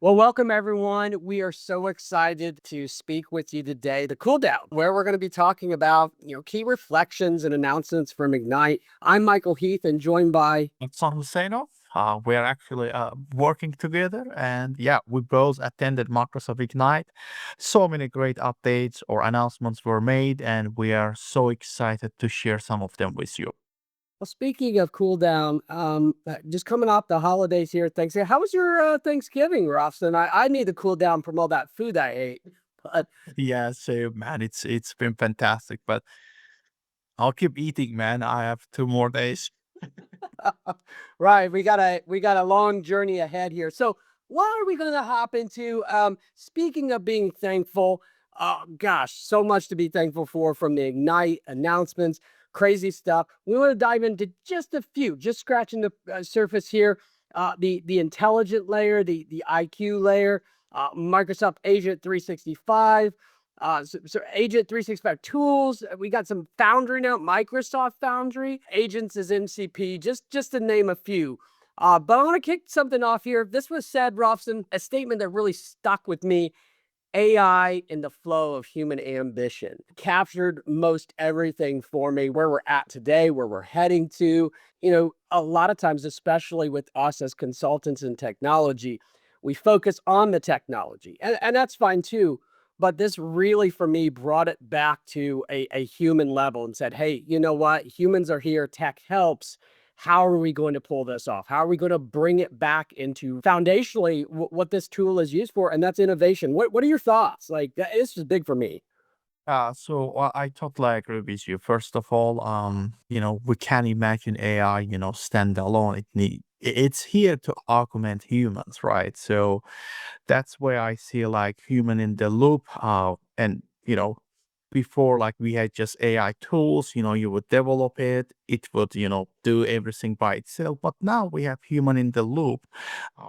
Well, welcome everyone. We are so excited to speak with you today, the Cooldown, where we're going to be talking about, key reflections and announcements from Ignite. I'm Michael Heath and joined by Son Husseinov. We are actually working together, and yeah, we both attended Microsoft Ignite. So many great updates or announcements were made, and we are so excited to share some of them with you. well, speaking of Cooldown, just coming off the holidays here, Thanksgiving. How was your Thanksgiving, Rofson? I need to cool down from all that food I ate. But Yeah, so man, it's been fantastic, but I'll keep eating, man. I have 2 more days. right, we got a long journey ahead here. So what are we going to hop into? Speaking of being thankful, gosh, so much to be thankful for from the Ignite announcements, crazy stuff. We want to dive into just a few, just scratching the surface here. The intelligent layer, the IQ layer, Microsoft Agent 365. So Agent 365 tools. We got some Foundry now, Microsoft Foundry. Agents is MCP, just to name a few. But I want to kick something off here. This was said, Robson, a statement that really stuck with me. AI in the flow of human ambition captured most everything for me, where we're at today, where we're heading to. A lot of times, especially with us as consultants in technology, we focus on the technology, and that's fine too. But this really, for me, brought it back to a human level and said, hey, you know what? Humans are here, tech helps. How are we going to pull this off? How are we going to bring it back into foundationally what this tool is used for? And that's innovation. What are your thoughts? Like, this is big for me. I totally agree with you. First of all, we can't imagine AI, stand alone. It's here to augment humans, right? So that's where I see like human in the loop. And before like we had just AI tools, you would develop it, it would, do everything by itself. But now we have human in the loop,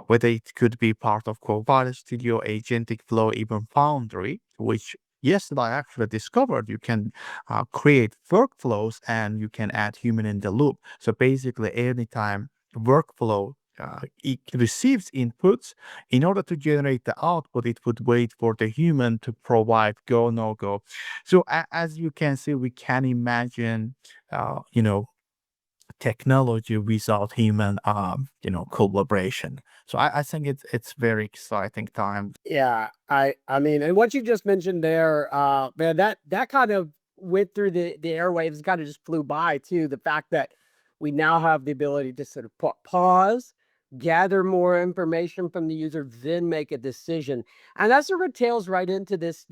whether it could be part of Copilot Studio, Agentic Flow, even Foundry, which yesterday I actually discovered you can create workflows and you can add human in the loop. So basically, anytime workflow it receives inputs, in order to generate the output, it would wait for the human to provide go, no go. So as you can see, we can imagine, technology without human, collaboration. So I think it's very exciting time. Yeah, I mean, and what you just mentioned there, man, that kind of went through the airwaves, kind of just flew by too. The fact that we now have the ability to sort of pause, gather more information from the user, then make a decision, and that sort of tails right into this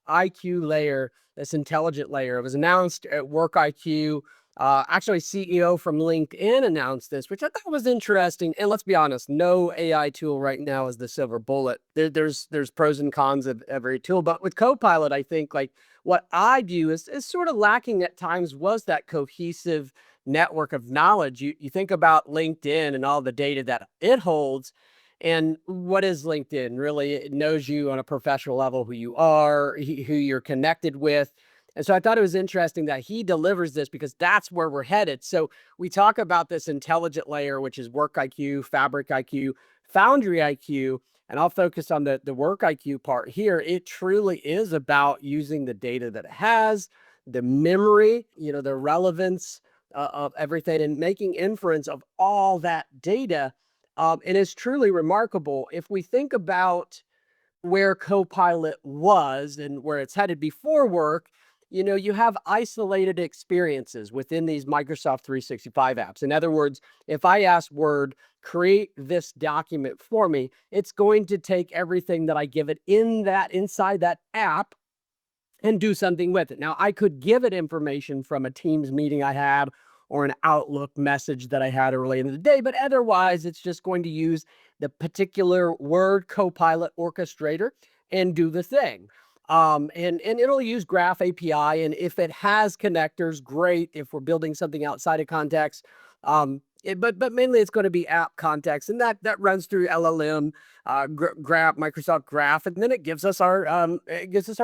IQ layer, this intelligent layer. It was announced at Work IQ. Actually, CEO from LinkedIn announced this, which I thought was interesting. And let's be honest, no AI tool right now is the silver bullet. There's pros and cons of every tool, but with Copilot, I think like what I view is sort of lacking at times was that cohesive network of knowledge. You think about LinkedIn and all the data that it holds. And what is LinkedIn? Really, it knows you on a professional level, who you are, who you're connected with. And so I thought it was interesting that he delivers this because that's where we're headed. So we talk about this intelligent layer, which is Work IQ, Fabric IQ, Foundry IQ, and I'll focus on the Work IQ part here. It truly is about using the data that it has, the memory, the relevance of everything, and making inference of all that data. And it's truly remarkable. If we think about where Copilot was and where it's headed before work, you have isolated experiences within these Microsoft 365 apps. In other words, if I ask Word, create this document for me, it's going to take everything that I give it inside that app and do something with it. Now, I could give it information from a Teams meeting I had or an Outlook message that I had earlier in the day, but otherwise, it's just going to use the particular Word Copilot orchestrator and do the thing. And it'll use Graph API, and if it has connectors, great. If we're building something outside of context, but mainly it's going to be app context, and that runs through LLM, Graph, Microsoft Graph, and then it gives us our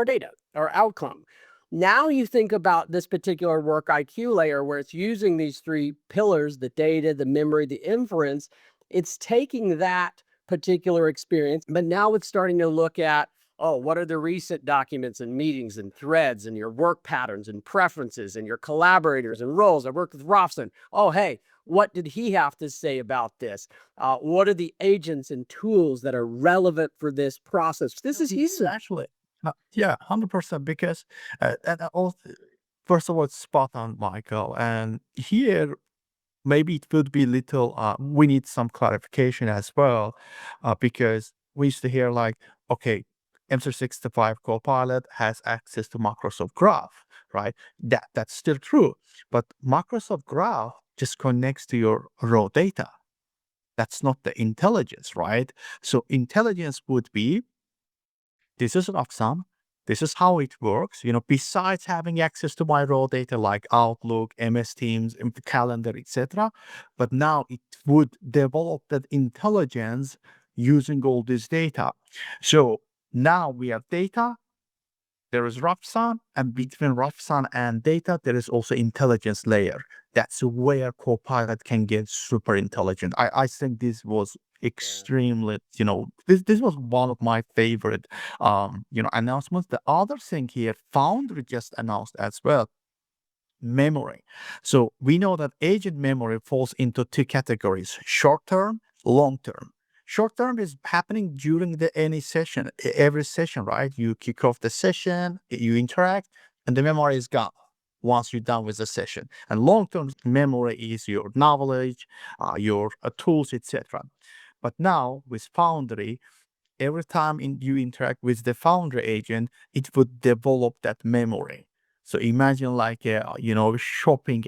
data, our outcome. Now you think about this particular work IQ layer where it's using these three pillars, the data, the memory, the inference. It's taking that particular experience, but now it's starting to look at, oh, what are the recent documents and meetings and threads and your work patterns and preferences and your collaborators and roles. I worked with Robson. Oh, hey, what did he have to say about this? What are the agents and tools that are relevant for this process? This is huge. Exactly. Yeah, 100% because and also, first of all, it's spot on, Michael. And here, maybe it would be little, we need some clarification as well, because we used to hear like, okay, M365 Copilot has access to Microsoft Graph, right? That's still true. But Microsoft Graph just connects to your raw data. That's not the intelligence, right? So intelligence would be, this is an Oxam. This is how it works. Besides having access to my raw data like Outlook, MS Teams, Calendar, etc. But now it would develop that intelligence using all this data. So now we have data, there is Rapsan, and between Rapsan and data, there is also intelligence layer. That's where Copilot can get super intelligent. I think this was extremely, this was one of my favorite, announcements. The other thing here, Foundry just announced as well, memory. So we know that agent memory falls into two categories: short term, long term. Short term is happening during any session, every session, right? You kick off the session, you interact, and the memory is gone once you're done with the session. And long term memory is your knowledge, your tools, etc. But now with Foundry, every time you interact with the Foundry agent, it would develop that memory. So imagine like a shopping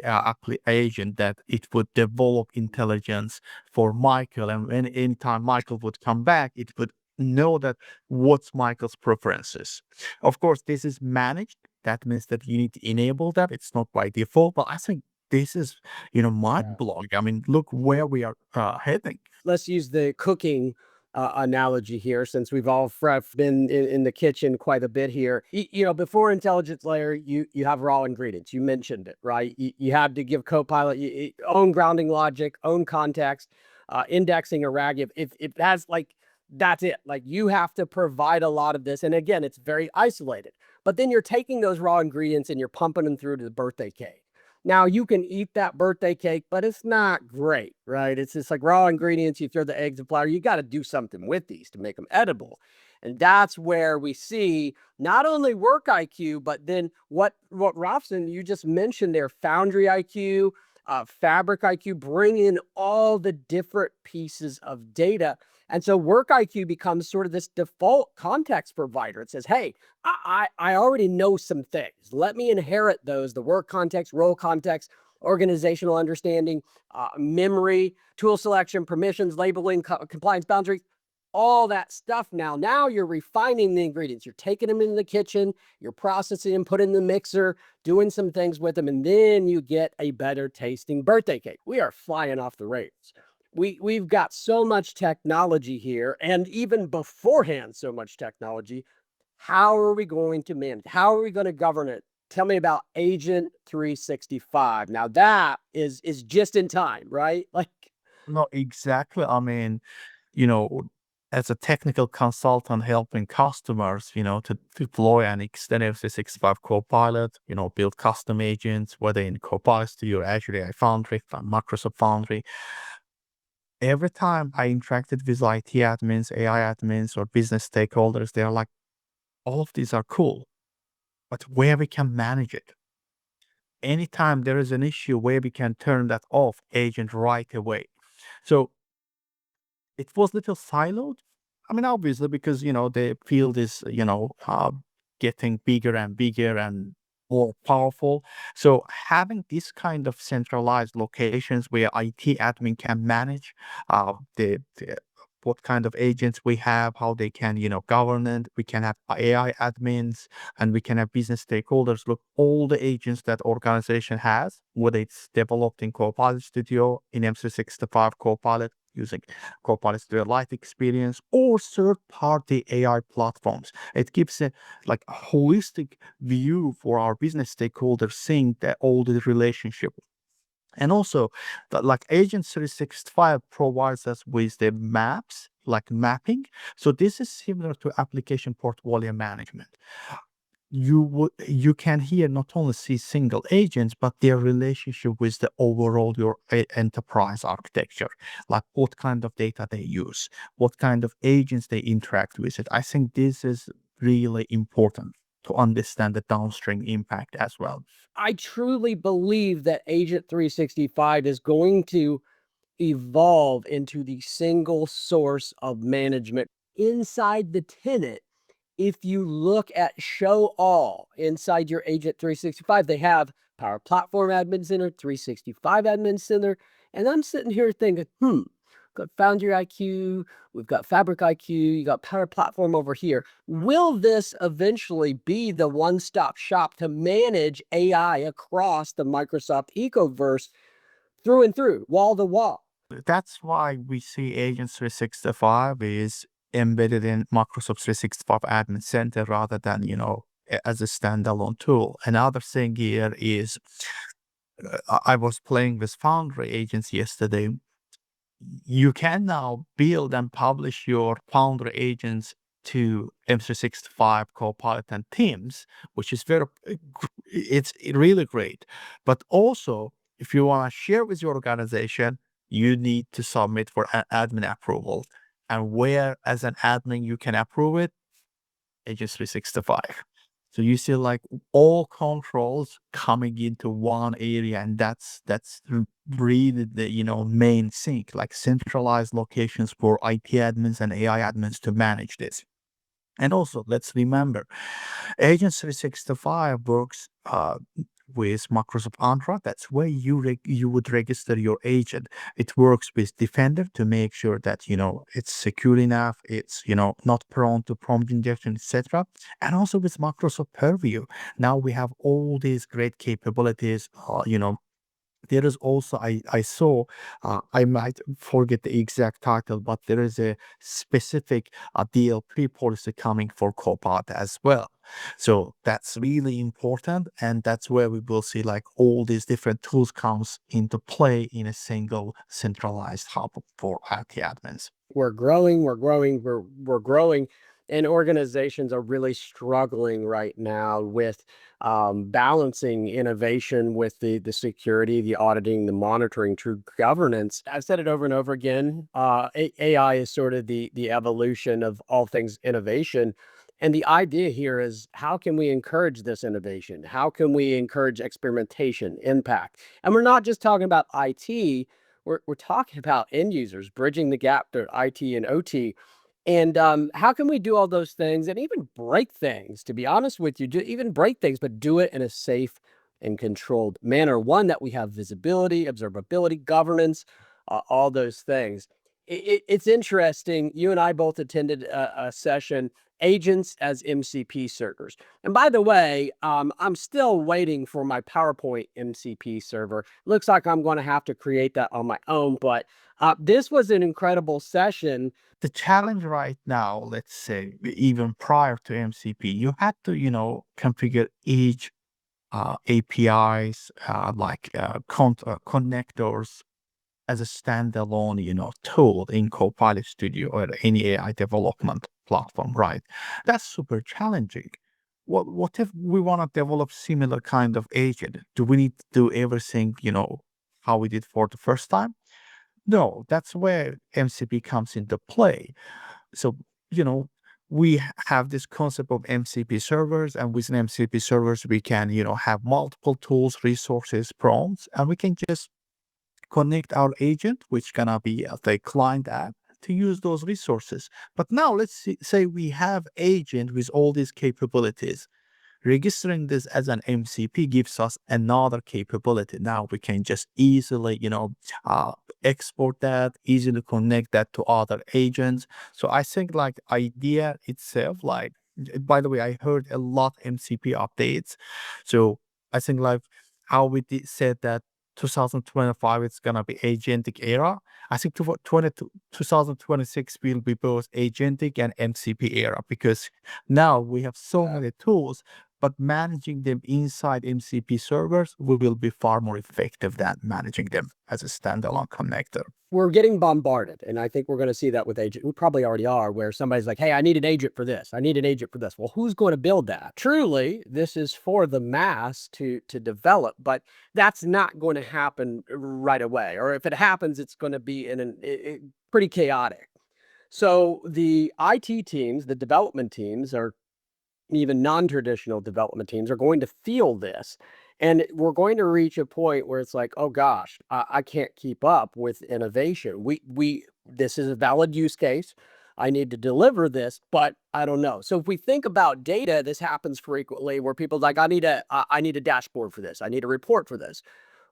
agent that it would develop intelligence for Michael, and when anytime Michael would come back, it would know that what's Michael's preferences. Of course, this is managed. That means that you need to enable that. It's not by default, but I think this is mind blowing. I mean, look where we are heading. Let's use the cooking analogy here, since we've all been in the kitchen quite a bit here. Before intelligence layer, you have raw ingredients. You mentioned it, right? You had to give Copilot own grounding logic, own context, indexing a RAG. If that's like, that's it. Like, you have to provide a lot of this, and again, it's very isolated. But then you're taking those raw ingredients and you're pumping them through to the birthday cake. Now you can eat that birthday cake, but it's not great, right? It's just like raw ingredients. You throw the eggs and flour. You got to do something with these to make them edible. And that's where we see not only work IQ, but then what Robson, you just mentioned there, Foundry IQ, Fabric IQ, bring in all the different pieces of data. And so work IQ becomes sort of this default context provider. It says, hey, I already know some things. Let me inherit those: the work context, role context, organizational understanding, memory, tool selection, permissions, labeling, compliance boundaries, all that stuff. Now you're refining the ingredients. You're taking them into the kitchen, you're processing them, putting in the mixer, doing some things with them, and then you get a better tasting birthday cake. We are flying off the rails. We've got so much technology here, and even beforehand, so much technology. How are we going to manage? How are we going to govern it? Tell me about Agent 365. Now that is just in time, right? Like, No, exactly. I mean, you know, as a technical consultant helping customers, to deploy and extend FC65 Copilot, build custom agents, whether in Copilot Studio or Azure AI Foundry, Microsoft Foundry. Every time I interacted with IT admins, AI admins, or business stakeholders, they're like, all of these are cool, but where we can manage it. Anytime there is an issue where we can turn that off agent right away. So it was little siloed. I mean, obviously, because the field is getting bigger and bigger and more powerful. So having this kind of centralized locations where IT admin can manage the what kind of agents we have, how they can govern it. We can have AI admins, and we can have business stakeholders. Look, all the agents that organization has, whether it's developed in Copilot Studio, in M365 Copilot, using Copilot's real life experience or third-party AI platforms. It gives a like a holistic view for our business stakeholders, seeing that all the relationship. And also, like Agent 365 provides us with the maps, like mapping. So this is similar to application portfolio management. You can here not only see single agents, but their relationship with the overall your enterprise architecture, like what kind of data they use, what kind of agents they interact with it. I think this is really important to understand the downstream impact as well. I truly believe that Agent 365 is going to evolve into the single source of management inside the tenant. If you look at Show All inside your Agent 365, they have Power Platform Admin Center, 365 Admin Center, and I'm sitting here thinking, got Foundry IQ, we've got Fabric IQ, you got Power Platform over here. Will this eventually be the one-stop shop to manage AI across the Microsoft ecoverse through and through, wall to wall? That's why we see Agent 365 is embedded in Microsoft 365 Admin Center rather than, as a standalone tool. Another thing here is I was playing with Foundry agents yesterday. You can now build and publish your Foundry agents to M365 Copilot and Teams, which is it's really great. But also, if you want to share with your organization, you need to submit for an admin approval. And where, as an admin, you can approve it, Agent 365. So you see like all controls coming into one area, and that's really the main thing, like centralized locations for IT admins and AI admins to manage this. And also, let's remember, Agent 365 works with Microsoft Entra. That's where you would register your agent. It works with Defender to make sure that it's secure enough, it's not prone to prompt injection, etc. And also with Microsoft Purview. Now we have all these great capabilities. There is also I saw I might forget the exact title, but there is a specific DLP policy coming for Copilot as well. So that's really important, and that's where we will see like all these different tools comes into play in a single centralized hub for IT admins. We're growing, we're growing, and organizations are really struggling right now with balancing innovation with the security, the auditing, the monitoring, true governance. I've said it over and over again. AI is sort of the evolution of all things innovation. And the idea here is, how can we encourage this innovation? How can we encourage experimentation, impact? And we're not just talking about IT, we're talking about end users, bridging the gap to IT and OT. And how can we do all those things and even break things? To be honest with you, even break things, but do it in a safe and controlled manner. One that we have visibility, observability, governance, all those things. It's interesting. You and I both attended a session, agents as MCP servers. And by the way, I'm still waiting for my PowerPoint MCP server. Looks like I'm going to have to create that on my own, but this was an incredible session. The challenge right now, let's say, even prior to MCP, you had to, configure each APIs, connectors as a standalone, tool in Copilot Studio or any AI development platform, right? That's super challenging. What if we want to develop similar kind of agent? Do we need to do everything, how we did for the first time? No, that's where MCP comes into play. So, you know, we have this concept of MCP servers, and within MCP servers, we can, have multiple tools, resources, prompts, and we can just connect our agent, which gonna be the client app, to use those resources. But now say we have agent with all these capabilities. Registering this as an MCP gives us another capability. Now we can just easily, uh, export that, easily connect that to other agents. So I think like idea itself, like, by the way, I heard a lot MCP updates. So I think like how we said that 2025 it's gonna be agentic era. I think 2026 will be both agentic and MCP era, because now we have so many tools, but managing them inside MCP servers will be far more effective than managing them as a standalone connector. We're getting bombarded, and I think we're going to see that with agent. We probably already are, where somebody's like, "Hey, I need an agent for this. I need an agent for this." Well, who's going to build that? Truly, this is for the mass to develop, but that's not going to happen right away. Or if it happens, it's going to be in pretty chaotic. So the IT teams, the development teams, are even non-traditional development teams are going to feel this, and we're going to reach a point where it's like, oh gosh, I can't keep up with innovation. We this is a valid use case. I need to deliver this, but I don't know. So if we think about data, this happens frequently where people like, I need a dashboard for this. I need a report for this.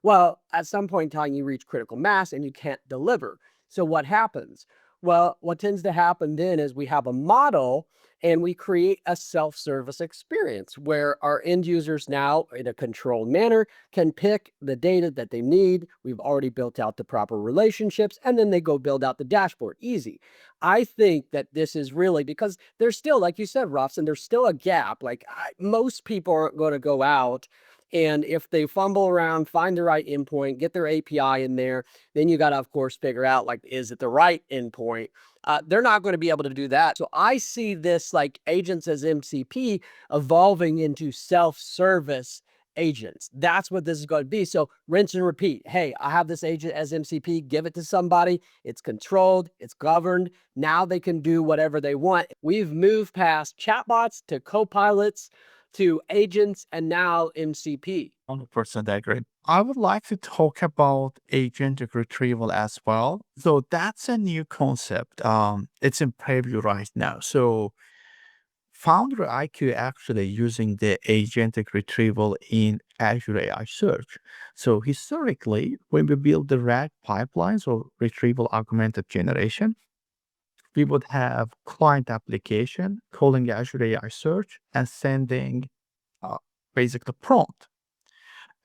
Well, at some point in time, you reach critical mass and you can't deliver. So what happens? Well, what tends to happen then is we have a model and we create a self-service experience where our end users now, in a controlled manner, can pick the data that they need. We've already built out the proper relationships, and then they go build out the dashboard. Easy. I think that this is really because there's still, like you said, Robson, there's still a gap. Like most people aren't going to go out, and if they fumble around, find the right endpoint, get their API in there, then you got to, of course, figure out, like, is it the right endpoint? They're not going to be able to do that. So I see this like agents as MCP evolving into self-service agents. That's what this is going to be. So rinse and repeat. Hey, I have this agent as MCP, give it to somebody. It's controlled, it's governed. Now they can do whatever they want. We've moved past chatbots to co-pilots to agents and now MCP. 100% agree. I would like to talk about agentic retrieval as well. So that's a new concept. It's in preview right now. So Foundry IQ actually using the agentic retrieval in Azure AI Search. So historically, when we build the RAG pipelines or retrieval augmented generation, we would have client application calling Azure AI Search and sending basically prompt.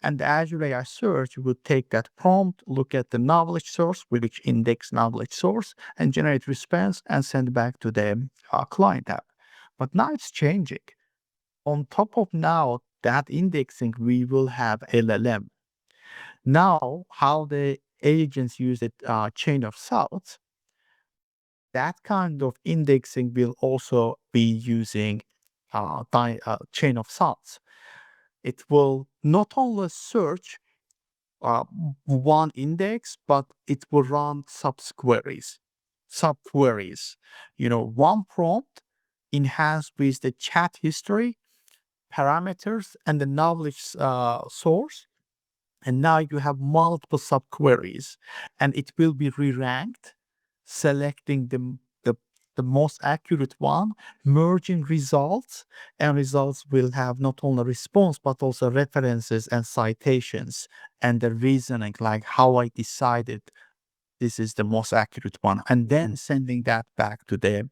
And the Azure AI Search would take that prompt, look at the knowledge source, which index knowledge source, and generate response and send back to the client app. But now it's changing. On top of now that indexing, we will have LLM. Now, how the agents use it, chain of thoughts, that kind of indexing will also be using chain of thoughts. It will not only search uh, one index, but it will run subqueries. Subqueries, one prompt enhanced with the chat history, parameters, and the knowledge source. And now you have multiple subqueries, and it will be re-ranked, selecting the most accurate one, merging results, and results will have not only response, but also references and citations and the reasoning, like how I decided this is the most accurate one, and then sending that back to the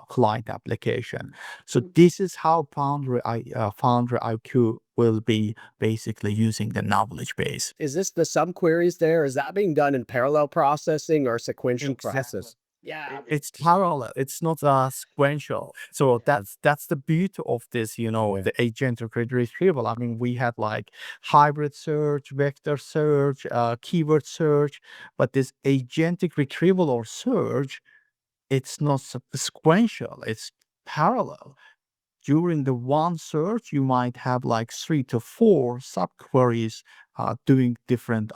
client application. So this is how Foundry IQ will be basically using the knowledge base. Is this the subqueries there? Is that being done in parallel processing or sequential process? Yeah. It's parallel. It's not sequential. So that's the beauty of this, the agentic retrieval. I mean, we had like hybrid search, vector search, keyword search, but this agentic retrieval or search, it's not sequential. It's parallel. During the one search, you might have like 3 to 4 subqueries doing different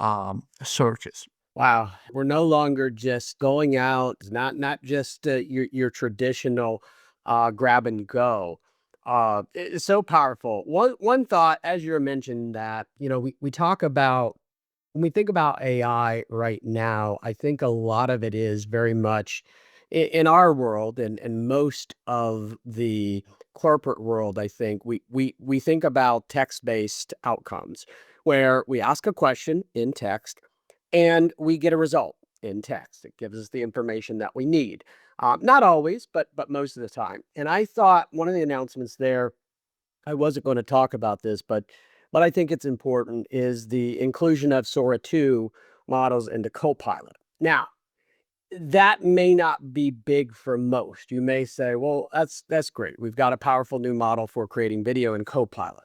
searches. Wow, we're no longer just going out, not just your traditional grab and go. It's so powerful. One thought, as you mentioned, that we talk about when we think about AI right now. I think a lot of it is very much in our world and most of the corporate world. I think we think about text-based outcomes where we ask a question in text and we get a result in text. It gives us the information that we need. Not always, but most of the time. And I thought one of the announcements there, I wasn't going to talk about this, but but I think it's important, is the inclusion of Sora 2 models into Copilot. Now, that may not be big for most. You may say, well, that's great. We've got a powerful new model for creating video in Copilot.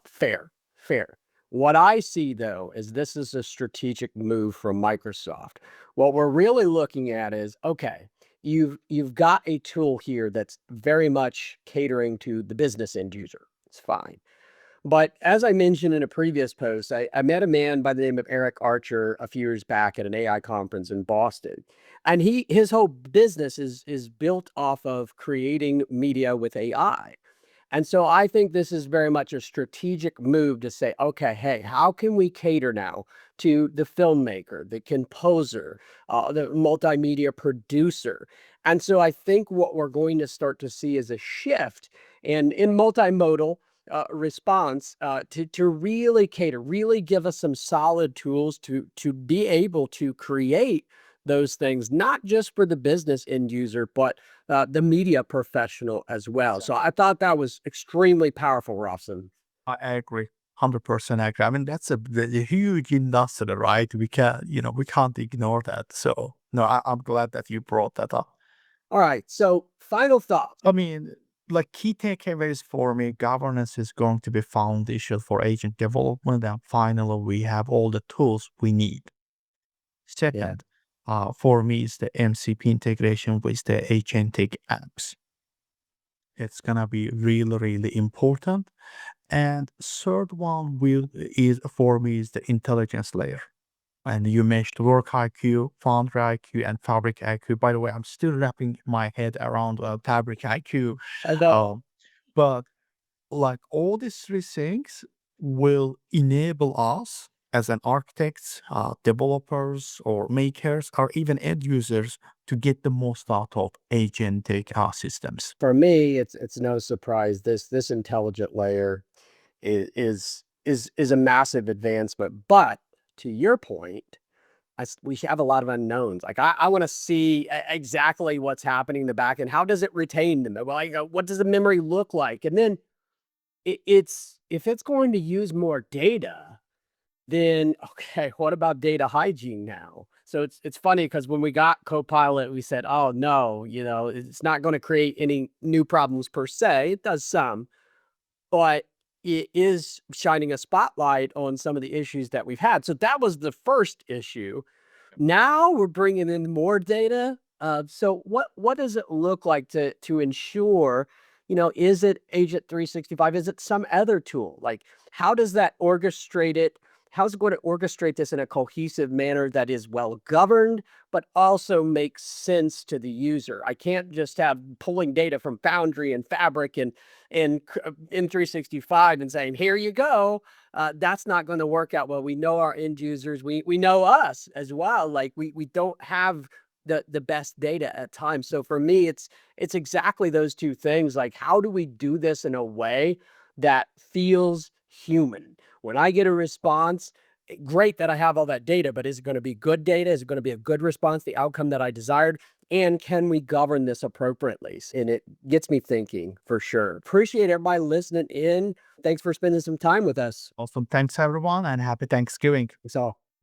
Fair, fair. What I see though is this is a strategic move from Microsoft. What we're really looking at is, okay, you've got a tool here that's very much catering to the business end user. It's fine. But as I mentioned in a previous post, I met a man by the name of Eric Archer a few years back at an AI conference in Boston. And his whole business is built off of creating media with AI. And so I think this is very much a strategic move to say, okay, hey, how can we cater now to the filmmaker, the composer, the multimedia producer? And so I think what we're going to start to see is a shift and in multimodal response to really cater, really give us some solid tools to be able to create those things, not just for the business end user, but the media professional as well. So I thought that was extremely powerful, Robson. I agree. 100% agree. I mean, that's a huge industry, right? We can't ignore that. So, no, I'm glad that you brought that up. All right. So final thoughts. I mean, like key takeaways for me, governance is going to be foundational for agent development. And finally, we have all the tools we need. Yeah. Second, for me, is the MCP integration with the agentic apps. It's gonna be really, really important. And third one is for me is the intelligence layer. And you mentioned work IQ, Foundry IQ, and Fabric IQ. By the way, I'm still wrapping my head around Fabric IQ. And the Um, but like all these three things will enable us as an architects, developers, or makers, or even end users to get the most out of agentic systems. For me, it's no surprise this intelligent layer is a massive advancement. But to your point, we have a lot of unknowns. Like I want to see exactly what's happening in the back end. How does it retain them? Well, what does the memory look like? And then it's if it's going to use more data, then okay, what about data hygiene now? So it's funny because when we got Copilot, we said, oh no, it's not going to create any new problems per se. It does some, but it is shining a spotlight on some of the issues that we've had. So that was the first issue. Now we're bringing in more data. So what does it look like to ensure, is it Agent 365? Is it some other tool? Like, how does that orchestrate it? How's it going to orchestrate this in a cohesive manner that is well governed, but also makes sense to the user? I can't just have pulling data from Foundry and Fabric and in 365 and saying, here you go. That's not going to work out well. We know our end users. We know us as well. Like we don't have the best data at times. So for me, it's exactly those two things. Like, how do we do this in a way that feels human? When I get a response, great that I have all that data, but is it going to be good data? Is it going to be a good response, the outcome that I desired? And can we govern this appropriately? And it gets me thinking for sure. Appreciate everybody listening in. Thanks for spending some time with us. Awesome. Thanks, everyone, and happy Thanksgiving. So